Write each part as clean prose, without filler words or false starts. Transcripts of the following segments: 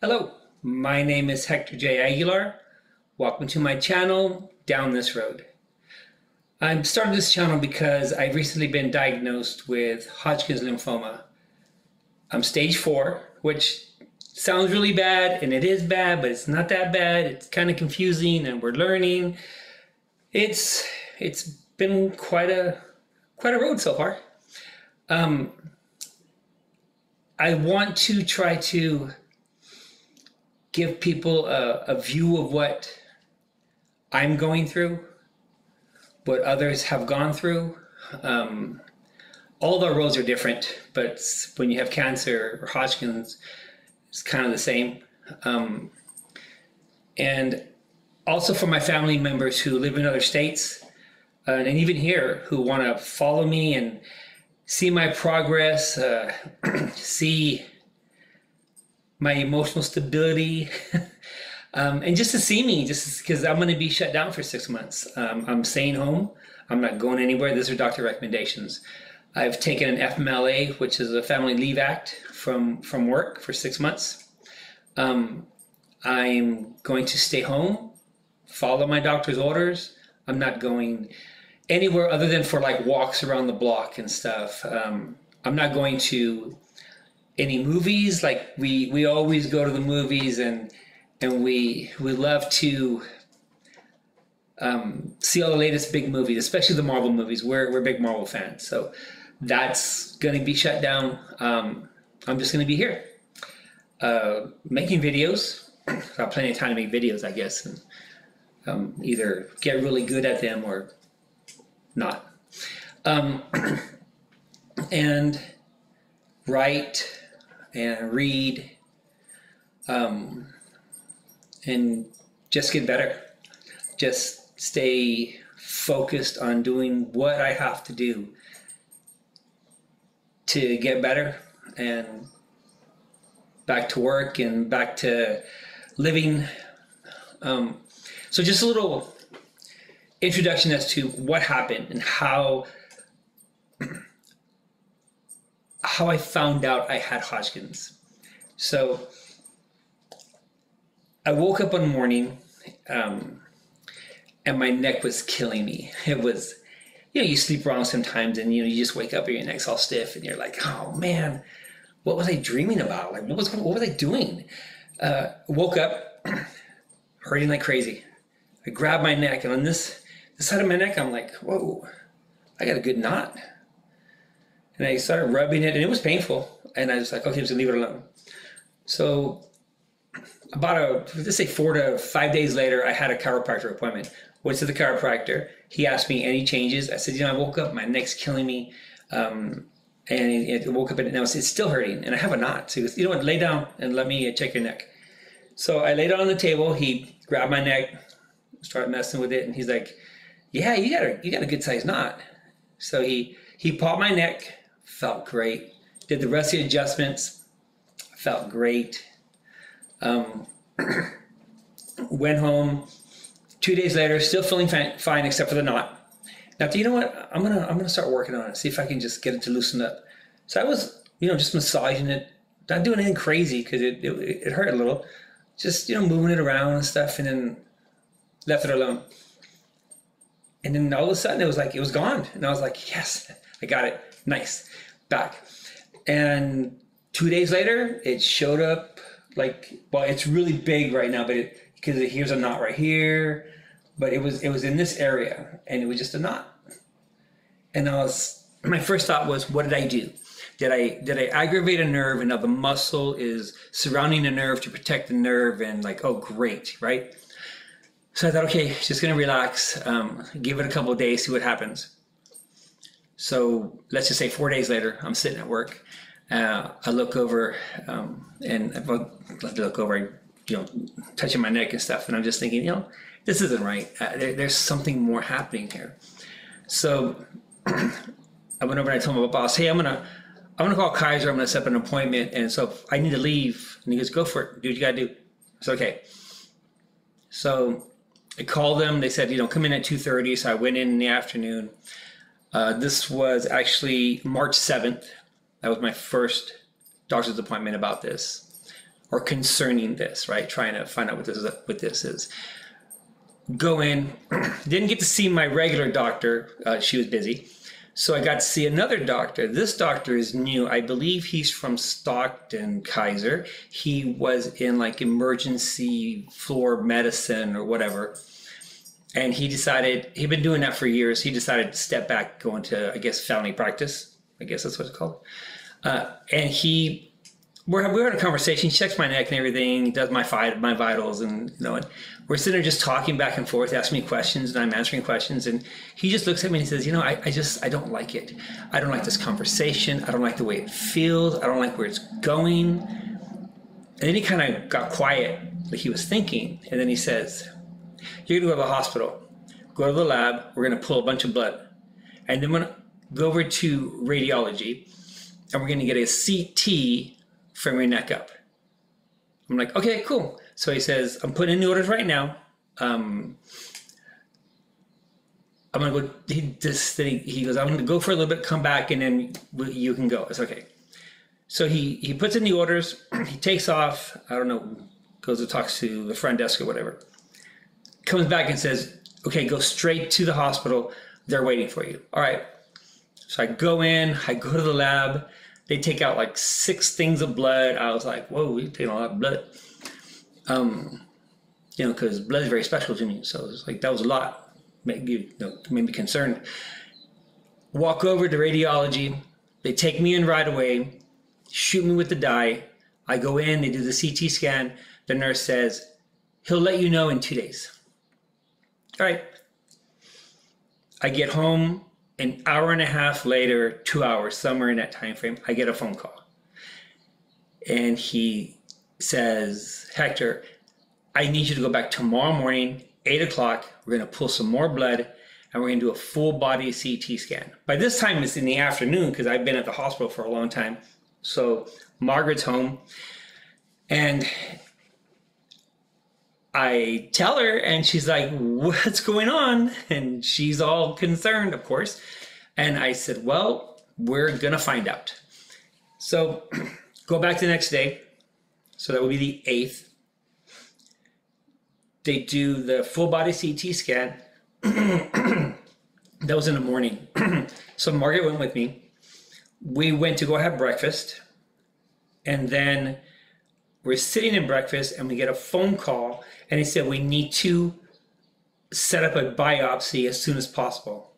Hello, my name is Hector J. Aguilar. Welcome to my channel, Down This Road. I'm starting this channel because I've recently been diagnosed with Hodgkin's lymphoma. I'm stage 4, which sounds really bad, and it is bad, but it's not that bad. It's kind of confusing, and we're learning. It's been quite a road so far. I want to try to give people a view of what I'm going through, what others have gone through. All of our roads are different, but when you have cancer or Hodgkin's, it's kind of the same. And also for my family members who live in other states, and even here, who want to follow me and see my progress, see my emotional stability, and just to see me, just because I'm going to be shut down for 6 months. I'm staying home. I'm not going anywhere. These are doctor recommendations. I've taken an FMLA, which is a Family Leave Act, from work for 6 months. I'm going to stay home, follow my doctor's orders. I'm not going anywhere other than for like walks around the block and stuff. I'm not going to any movies. Like we always go to the movies, and we love to see all the latest big movies, especially the Marvel movies. We're big Marvel fans, so that's going to be shut down. I'm just going to be here making videos. I have plenty of time to make videos, I guess, and either get really good at them or not. And write and read, and just get better. Just stay focused on doing what I have to do to get better and back to work and back to living. So just a little introduction as to what happened and how I found out I had Hodgkin's. So I woke up one morning, and my neck was killing me. It was, you sleep wrong sometimes, and you just wake up and your neck's all stiff, and you're like, oh man, what was I dreaming about? Like, what was I doing? Woke up hurting like crazy. I grabbed my neck, and on this side of my neck, I'm like, whoa, I got a good knot. And I started rubbing it, and it was painful. And I was like, okay, I'm just gonna leave it alone. So about let's say 4 to 5 days later, I had a chiropractor appointment. Went to the chiropractor. He asked me any changes. I said, I woke up, my neck's killing me. And it woke up, and now it's still hurting, and I have a knot. So he goes, you know what, lay down and let me check your neck. So I laid on the table. He grabbed my neck, started messing with it, and he's like, yeah, you got a good sized knot. So he popped my neck. Felt great. Did the rest of the adjustments. Felt great. Went home. 2 days later, still feeling fine except for the knot. Now, you know what? I'm gonna start working on it. See if I can just get it to loosen up. So I was, just massaging it, not doing anything crazy because it hurt a little. Just moving it around and stuff, and then left it alone. And then all of a sudden, it was gone, and I was like, yes, I got it. Nice. Back. And 2 days later, it showed up it's really big right now, but because here's a knot right here, but it was in this area, and it was just a knot. And my first thought was, what did I do? Did I aggravate a nerve, and now the muscle is surrounding the nerve to protect the nerve, and oh, great, right? So I thought, okay, just gonna relax, give it a couple of days, see what happens. So let's just say 4 days later, I'm sitting at work. I look over, and I look over, touching my neck and stuff, and I'm just thinking, this isn't right. There's something more happening here. So I went over and I told my boss, hey, I'm gonna call Kaiser. I'm gonna set up an appointment, and so I need to leave. And he goes, go for it. Do what you gotta do. It's okay. So I called them. They said, come in at 2:30. So I went in the afternoon. This was actually March 7th. That was my first doctor's appointment about this. or concerning this, right? Trying to find out what this is. Go in, didn't get to see my regular doctor. She was busy. So I got to see another doctor. This doctor is new. I believe he's from Stockton, Kaiser. He was in like emergency floor medicine or whatever. And he decided, he'd been doing that for years. He decided to step back, go into, I guess, family practice. I guess that's what it's called. And we're having a conversation. He checks my neck and everything. He does my vitals, and and we're sitting there just talking back and forth, asking me questions, and I'm answering questions. And he just looks at me and he says, I don't like it. I don't like this conversation. I don't like the way it feels. I don't like where it's going. And then he kind of got quiet, like he was thinking. And then he says, you're going to go to the hospital, go to the lab. We're going to pull a bunch of blood. And then we're going to go over to radiology, and we're going to get a CT from your neck up. I'm like, okay, cool. So he says, I'm putting in the orders right now. I'm going to go, he goes, I'm going to go for a little bit, come back, and then you can go. It's okay. So he puts in the orders, he takes off, I don't know, goes to talk to the front desk or whatever, comes back and says, okay, go straight to the hospital. They're waiting for you. All right. So I go in, I go to the lab. They take out like 6 things of blood. I was like, whoa, you're taking a lot of blood. Because blood is very special to me. So it's like, that was a lot. Made me concerned. Walk over to radiology. They take me in right away, shoot me with the dye. I go in, they do the CT scan. The nurse says, he'll let you know in 2 days. All right. I get home. An hour and a half later, 2 hours, somewhere in that time frame, I get a phone call. And he says, Hector, I need you to go back tomorrow morning, 8 o'clock. We're going to pull some more blood, and we're going to do a full body CT scan. By this time, it's in the afternoon because I've been at the hospital for a long time. So Margaret's home. And I tell her, and she's like, what's going on? And she's all concerned, of course. And I said, well, we're going to find out. So go back the next day. So that would be the 8th. They do the full body CT scan. That was in the morning. So Margaret went with me. We went to go have breakfast. And then we're sitting in breakfast, and we get a phone call. And he said, we need to set up a biopsy as soon as possible.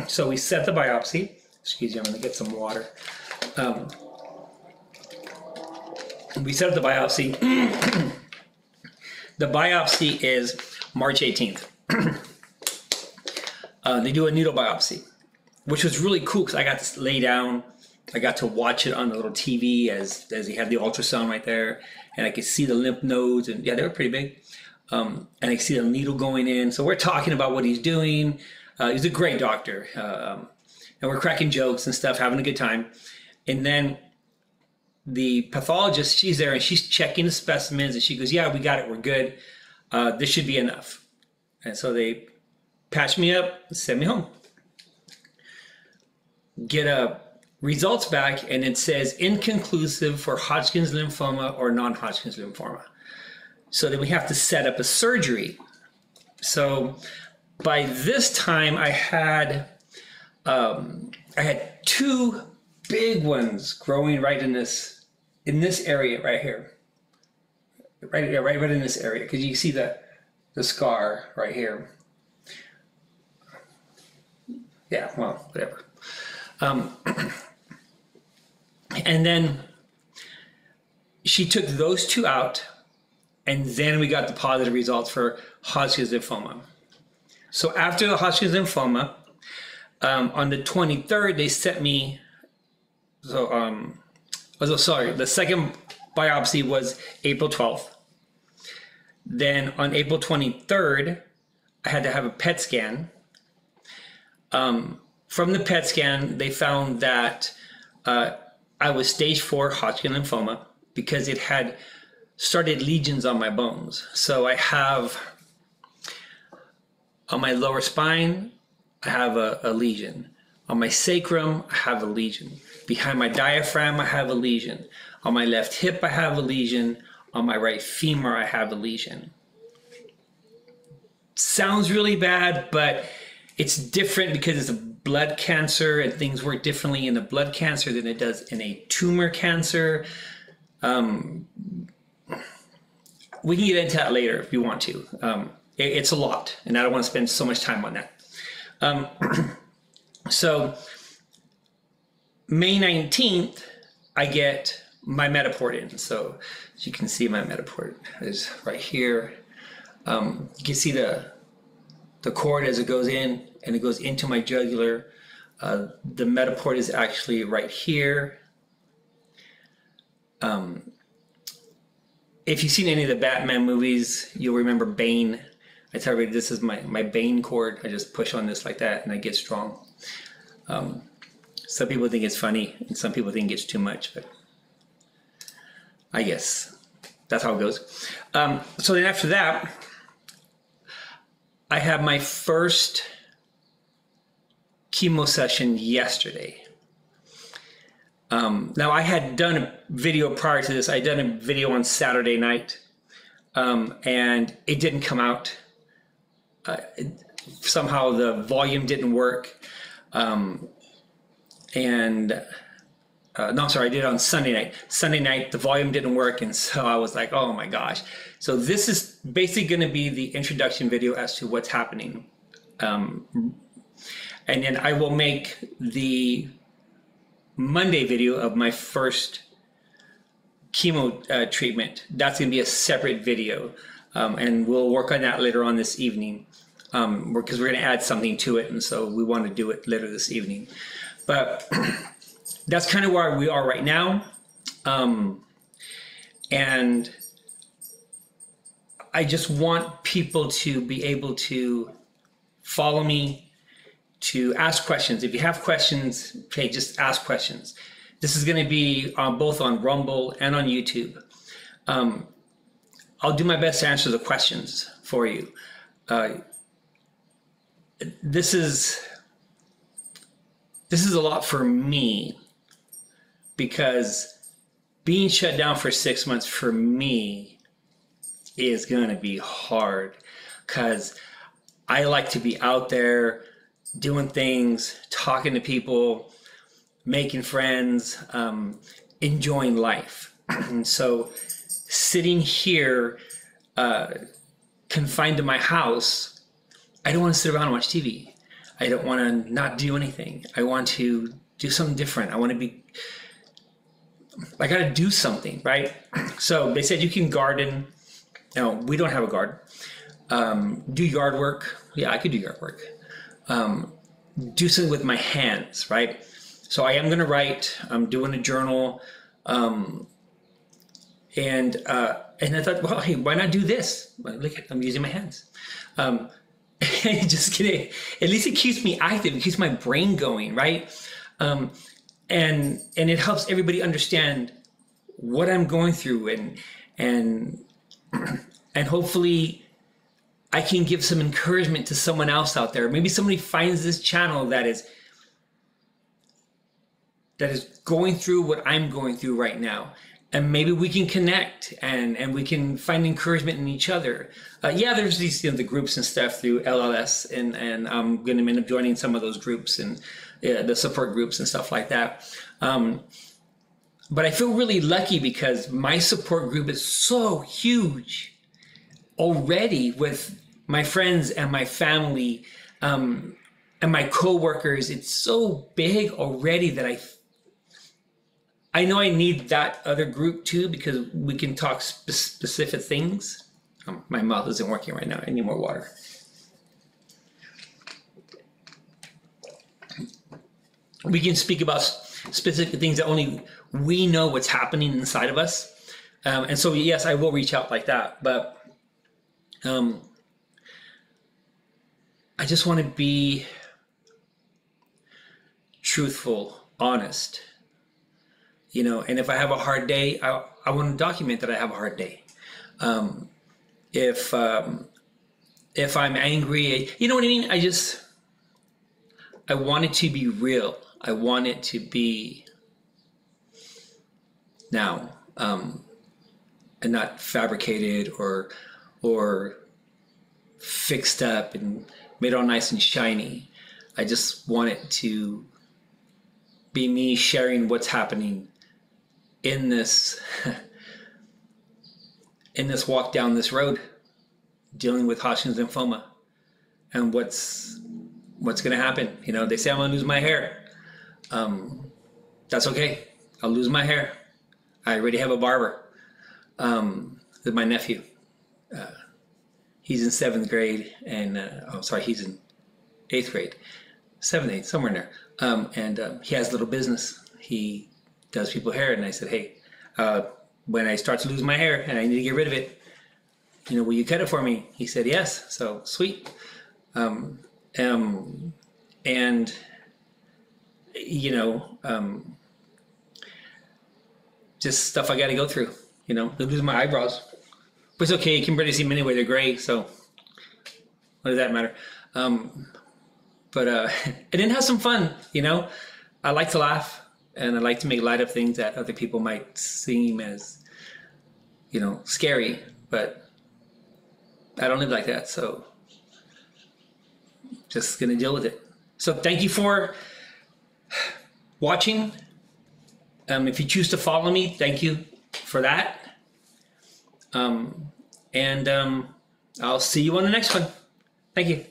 So we set the biopsy. Excuse me, I'm going to get some water. We set up the biopsy. The biopsy is March 18th. They do a needle biopsy, which was really cool because I got to lay down. I got to watch it on the little TV as he had the ultrasound right there. And I could see the lymph nodes. And yeah, they were pretty big. And I see the needle going in. So we're talking about what he's doing. He's a great doctor. And we're cracking jokes and stuff, having a good time. And then the pathologist, she's there and she's checking the specimens. And she goes, yeah, we got it. We're good. This should be enough. And so they patch me up, send me home. Get results back, and it says inconclusive for Hodgkin's lymphoma or non-Hodgkin's lymphoma. So then we have to set up a surgery. So by this time, I had 2 big ones growing right in this area right here, right in this area, because you see the scar right here. Yeah, well, whatever. And then she took those 2 out. And then we got the positive results for Hodgkin's lymphoma. So after the Hodgkin's lymphoma, on the 23rd, they sent me, the second biopsy was April 12th. Then on April 23rd, I had to have a PET scan. From the PET scan, they found that I was stage 4 Hodgkin lymphoma because it had started lesions on my bones. So I have, on my lower spine, I have a lesion. On my sacrum, I have a lesion. Behind my diaphragm, I have a lesion. On my left hip, I have a lesion. on my right femur, I have a lesion. Sounds really bad, but it's different because it's a blood cancer and things work differently in a blood cancer than it does in a tumor cancer. We can get into that later if you want to. It's a lot, and I don't want to spend so much time on that. So May 19th, I get my Metaport in. So as you can see, my Metaport is right here. You can see the cord as it goes in, and it goes into my jugular. The Metaport is actually right here. If you've seen any of the Batman movies, you'll remember Bane. I tell everybody this is my Bane cord. I just push on this like that and I get strong. Some people think it's funny and some people think it's too much, but I guess that's how it goes. So then after that, I have my first chemo session yesterday. Now I had done a video prior to this. I had done a video on Saturday night, and it didn't come out. Somehow the volume didn't work. No, I'm sorry, I did it on Sunday night. Sunday night, the volume didn't work, and so I was like, oh my gosh. So this is basically going to be the introduction video as to what's happening. And then I will make the Monday video of my first chemo treatment. That's going to be a separate video, and we'll work on that later on this evening, because we're going to add something to it, and so we want to do it later this evening. But that's kind of where we are right now, and I just want people to be able to follow me, to ask questions. If you have questions, okay, just ask questions. This is going to be both on Rumble and on YouTube. I'll do my best to answer the questions for you. This is a lot for me, because being shut down for 6 months for me is going to be hard, because I like to be out there doing things, talking to people, making friends, enjoying life. And so sitting here confined to my house, I don't want to sit around and watch TV. I don't want to not do anything. I want to do something different. I want to be, I got to do something, right? So they said you can garden. No, we don't have a garden. Do yard work. Yeah, I could do yard work. Do something with my hands, right? So I am going to write. I'm doing a journal, and I thought, well, hey, why not do this? Look, I'm using my hands. Just kidding. At least it keeps me active. It keeps my brain going, right? And it helps everybody understand what I'm going through, and hopefully I can give some encouragement to someone else out there. Maybe somebody finds this channel that is going through what I'm going through right now. And maybe we can connect and we can find encouragement in each other. Yeah, there's these, the groups and stuff through LLS, and I'm going to end up joining some of those groups and the support groups and stuff like that. But I feel really lucky because my support group is so huge already, with my friends and my family and my coworkers. It's so big already that I know I need that other group too, because we can talk specific things. My mouth isn't working right now. I need more water. We can speak about specific things that only we know what's happening inside of us. And so, yes, I will reach out like that. But I just want to be truthful, honest. And if I have a hard day, I want to document that I have a hard day. If I'm angry, you know what I mean? I want it to be real. I want it to be now. And and not fabricated or fixed up and made all nice and shiny. I just want it to be me sharing what's happening in this in this walk down this road, dealing with Hodgkin's lymphoma, and what's going to happen. You know, they say I'm going to lose my hair. That's okay. I'll lose my hair. I already have a barber. With my nephew. He's in 7th grade, and he's in 8th grade, 7th, 8th, somewhere in there. And he has a little business. He does people hair, and I said, hey, when I start to lose my hair and I need to get rid of it, you know, will you cut it for me? He said yes. So sweet. And you know, just stuff I got to go through. You know, lose my eyebrows. But it's okay. You can barely see them anyway. They're gray, so what does that matter? But and then have some fun. You know, I like to laugh, and I like to make light of things that other people might seem as, you know, scary. But I don't live like that, so just gonna deal with it. So thank you for watching. If you choose to follow me, thank you for that. And I'll see you on the next one. Thank you.